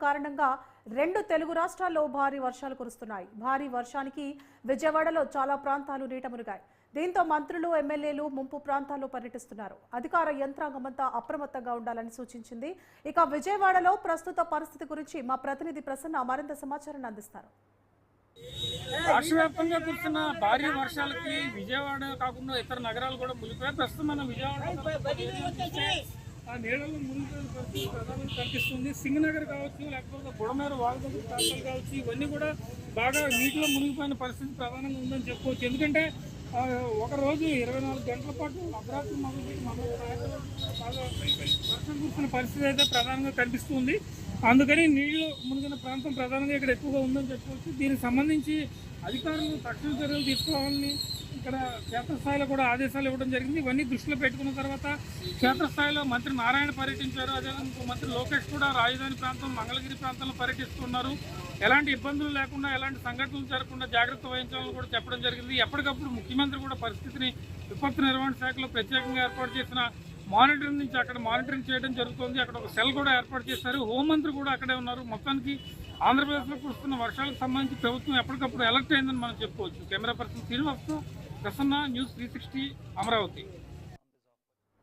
కారణంగా 2 తెలుగు రాష్ట్రాల్లో భారీ వర్షాలు కురుస్తున్నాయి. భారీ వర్షానికి విజయవాడలో చాలా ప్రాంతాలు నీట మునిగాయి. దీంతో మంత్రులు, ఎమ్మెల్యేలు ముంపు ప్రాంతాల్లో పర్యటిస్తున్నారు. అధికార యంత్రాంగమంతా అప్రమత్తంగా ఉండాలని సూచించింది. ఇక విజయవాడలో ప్రస్తుత పరిస్థితి గురించి మా ప్రతినిధి ప్రసన్న మరింత సమాచారాన్ని అందిస్తారు. రాష్ట్ర వ్యాప్తంగా కురుస్తున్న భారీ వర్షాలకి విజయవాడ కాకుండా ఇతర నగరాలు కూడా మునిగిపోయాయి. ప్రస్తుతం మనం విజయవాడ ఆ నీళ్ళలో మునిగిపోయిన పరిస్థితి ప్రధానంగా కనిపిస్తుంది. సింగనగర్ కావచ్చు, లేకపోతే బుడమేరు వాగుదొడ్డి ప్రాంతాలు కావచ్చు, ఇవన్నీ కూడా బాగా నీటిలో మునిగిపోయిన పరిస్థితి ప్రధానంగా ఉందని చెప్పుకోవచ్చు. ఎందుకంటే ఒక రోజు 24 గంటల పాటు అర్ధరాత్రి మొదలుపెట్టి బాగా వర్షం కురిసిన పరిస్థితి అయితే ప్రధానంగా కనిపిస్తుంది. అందుకని నీళ్లు మునిగిన ప్రాంతం ప్రధానంగా ఇక్కడ ఎక్కువగా ఉందని చెప్పుకోవచ్చు. దీనికి సంబంధించి అధికారులు తక్షణ చర్యలు తీసుకోవాలని ఇక్కడ క్షేత్రస్థాయిలో కూడా ఆదేశాలు ఇవ్వడం జరిగింది. ఇవన్నీ దృష్టిలో పెట్టుకున్న తర్వాత క్షేత్రస్థాయిలో మంత్రి నారాయణ పర్యటించారు. అదేవిధంగా మంత్రి లోకేష్ కూడా రాజధాని ప్రాంతం, మంగళగిరి ప్రాంతంలో పర్యటిస్తున్నారు. ఎలాంటి ఇబ్బందులు లేకుండా, ఎలాంటి సంఘటనలు జరగకుండా జాగ్రత్త వహించాలని కూడా చెప్పడం జరిగింది. ఎప్పటికప్పుడు ముఖ్యమంత్రి కూడా పరిస్థితిని విపత్తు నిర్వహణ శాఖలో ప్రత్యేకంగా ఏర్పాటు చేసిన మానిటరింగ్ నుంచి అక్కడ మానిటరింగ్ చేయడం జరుగుతుంది. అక్కడ ఒక సెల్ కూడా ఏర్పాటు చేశారు. హోంమంత్రి కూడా అక్కడే ఉన్నారు. మొత్తానికి ఆంధ్రప్రదేశ్లో కురుస్తున్న వర్షాలకు సంబంధించి ప్రభుత్వం ఎప్పటికప్పుడు అలర్ట్ అయిందని మనం చెప్పుకోవచ్చు. కెమెరా పర్సన్ శ్రీనివాస్తో ప్రసన్న, న్యూస్ 360 అమరావతి.